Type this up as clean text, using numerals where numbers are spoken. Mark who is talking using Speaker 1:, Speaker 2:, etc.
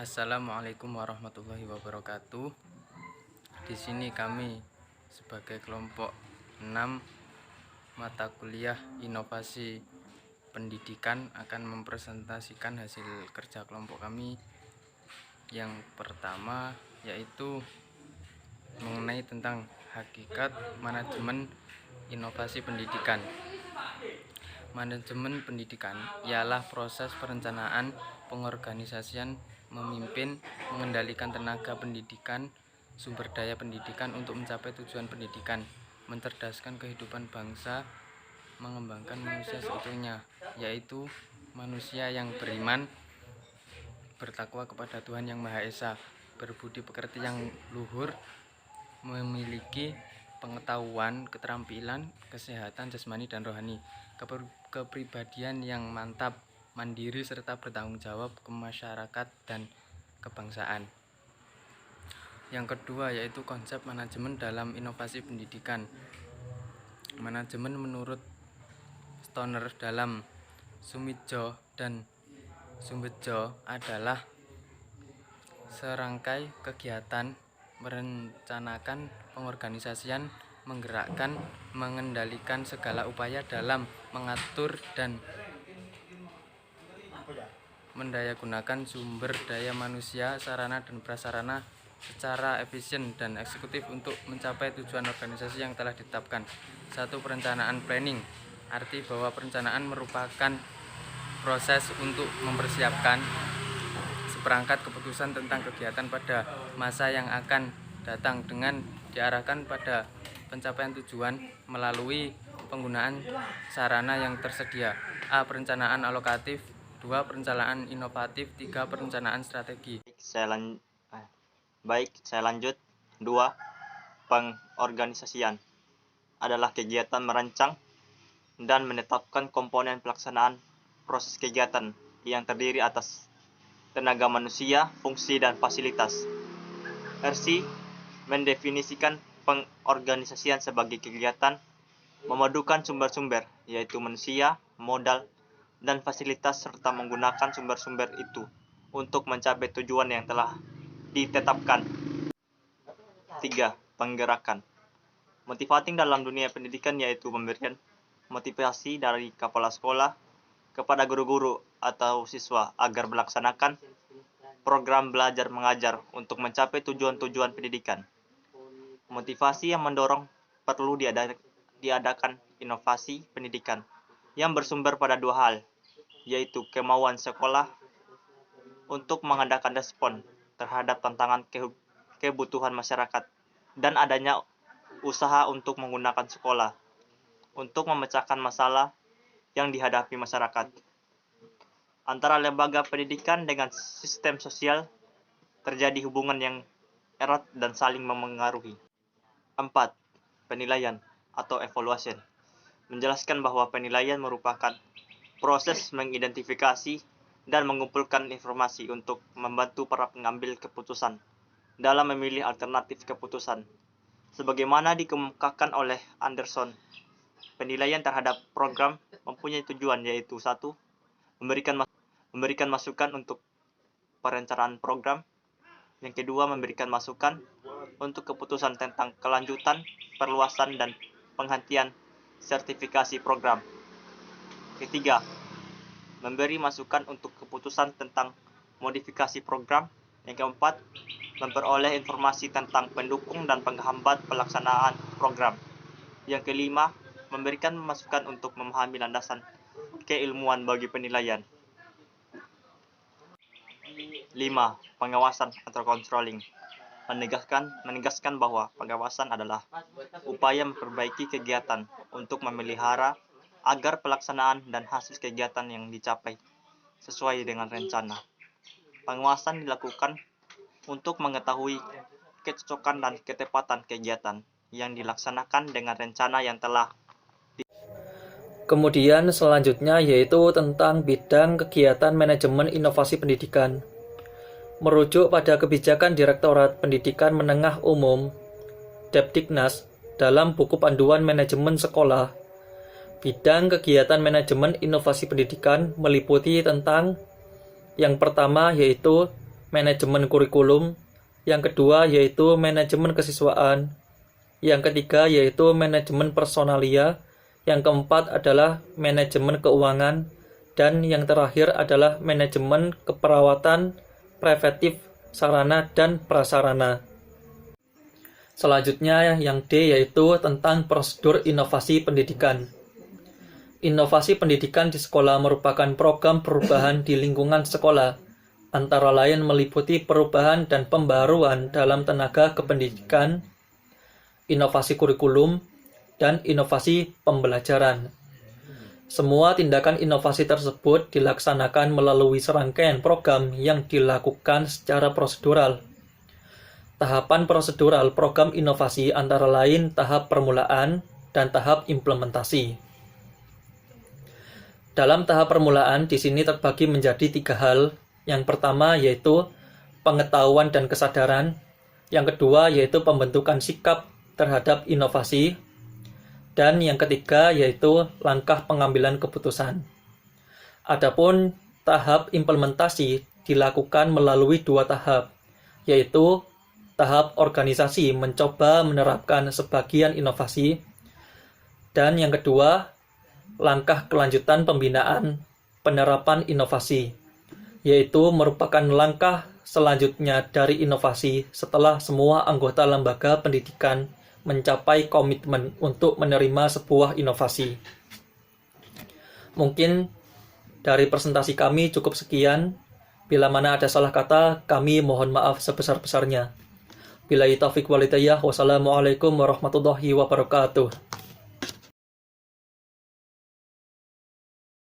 Speaker 1: Assalamualaikum warahmatullahi wabarakatuh. Di sini kami sebagai kelompok 6 mata kuliah inovasi pendidikan akan mempresentasikan hasil kerja kelompok kami. Yang pertama yaitu mengenai tentang hakikat manajemen inovasi pendidikan. Manajemen pendidikan ialah proses perencanaan, pengorganisasian, memimpin, mengendalikan tenaga pendidikan, sumber daya pendidikan untuk mencapai tujuan pendidikan, mencerdaskan kehidupan bangsa, mengembangkan manusia seutuhnya, yaitu manusia yang beriman, bertakwa kepada Tuhan Yang Maha Esa, berbudi pekerti yang luhur, memiliki pengetahuan, keterampilan, kesehatan jasmani dan rohani, kepribadian yang mantap, mandiri serta bertanggung jawab ke masyarakat dan kebangsaan. Yang kedua yaitu konsep manajemen dalam inovasi pendidikan. Manajemen menurut Stoner dalam Sumitjo dan Sumbedjo adalah serangkai kegiatan merencanakan, pengorganisasian, menggerakkan, mengendalikan segala upaya dalam mengatur dan mendayagunakan sumber daya manusia, sarana dan prasarana secara efisien dan eksekutif untuk mencapai tujuan organisasi yang telah ditetapkan. 1. Perencanaan planning, arti bahwa perencanaan merupakan proses untuk mempersiapkan seperangkat keputusan tentang kegiatan pada masa yang akan datang dengan diarahkan pada pencapaian tujuan melalui penggunaan sarana yang tersedia. A. Perencanaan alokatif. 2. Perencanaan inovatif. 3. Perencanaan strategi.
Speaker 2: Saya lanjut. 2. Pengorganisasian adalah kegiatan merancang dan menetapkan komponen pelaksanaan proses kegiatan yang terdiri atas tenaga manusia, fungsi, dan fasilitas. RC mendefinisikan pengorganisasian sebagai kegiatan memadukan sumber-sumber, yaitu manusia, modal, dan fasilitas, serta menggunakan sumber-sumber itu untuk mencapai tujuan yang telah ditetapkan. 3. Penggerakan. Motivating dalam dunia pendidikan yaitu pemberian motivasi dari kepala sekolah kepada guru-guru atau siswa agar melaksanakan program belajar mengajar untuk mencapai tujuan-tujuan pendidikan. Motivasi yang mendorong perlu diadakan inovasi pendidikan yang bersumber pada dua hal, yaitu kemauan sekolah untuk mengadakan respon terhadap tantangan kebutuhan masyarakat dan adanya usaha untuk menggunakan sekolah untuk memecahkan masalah yang dihadapi masyarakat. Antara lembaga pendidikan dengan sistem sosial terjadi hubungan yang erat dan saling memengaruhi. 4. Penilaian atau evaluation menjelaskan bahwa penilaian merupakan proses mengidentifikasi dan mengumpulkan informasi untuk membantu para pengambil keputusan dalam memilih alternatif keputusan. Sebagaimana dikemukakan oleh Anderson, penilaian terhadap program mempunyai tujuan yaitu 1. Memberikan masukan untuk perencanaan program. Yang kedua, memberikan masukan untuk keputusan tentang kelanjutan, perluasan, dan penghentian sertifikasi program. Ketiga, memberi masukan untuk keputusan tentang modifikasi program. Yang keempat, memperoleh informasi tentang pendukung dan penghambat pelaksanaan program. Yang kelima, memberikan masukan untuk memahami landasan keilmuan bagi penilaian. 5. Pengawasan atau controlling menegaskan bahwa pengawasan adalah upaya memperbaiki kegiatan untuk memelihara agar pelaksanaan dan hasil kegiatan yang dicapai sesuai dengan rencana. Pengawasan dilakukan untuk mengetahui kecocokan dan ketepatan kegiatan yang dilaksanakan dengan rencana yang telah
Speaker 3: Kemudian selanjutnya yaitu tentang bidang kegiatan manajemen inovasi pendidikan. Merujuk pada kebijakan Direktorat Pendidikan Menengah Umum Depdiknas dalam buku panduan manajemen sekolah, bidang kegiatan manajemen inovasi pendidikan meliputi tentang yang pertama yaitu manajemen kurikulum, yang kedua yaitu manajemen kesiswaan, yang ketiga yaitu manajemen personalia, yang keempat adalah manajemen keuangan, dan yang terakhir adalah manajemen keperawatan preventif sarana dan prasarana. Selanjutnya yang D yaitu tentang prosedur inovasi pendidikan. Inovasi pendidikan di sekolah merupakan program perubahan di lingkungan sekolah, antara lain meliputi perubahan dan pembaruan dalam tenaga kependidikan, inovasi kurikulum, dan inovasi pembelajaran. Semua tindakan inovasi tersebut dilaksanakan melalui serangkaian program yang dilakukan secara prosedural. Tahapan prosedural program inovasi antara lain tahap permulaan dan tahap implementasi. Dalam tahap permulaan di sini terbagi menjadi 3 hal. Yang pertama yaitu pengetahuan dan kesadaran. Yang kedua yaitu pembentukan sikap terhadap inovasi. Dan yang ketiga yaitu langkah pengambilan keputusan. Adapun tahap implementasi dilakukan melalui 2 tahap, yaitu tahap organisasi mencoba menerapkan sebagian inovasi, dan yang kedua langkah kelanjutan pembinaan penerapan inovasi, yaitu merupakan langkah selanjutnya dari inovasi setelah semua anggota lembaga pendidikan mencapai komitmen untuk menerima sebuah inovasi. Mungkin dari presentasi kami cukup sekian. Bila mana ada salah kata, kami mohon maaf sebesar-besarnya. Billahi taufiq wal hidayah. Wassalamualaikum warahmatullahi wabarakatuh.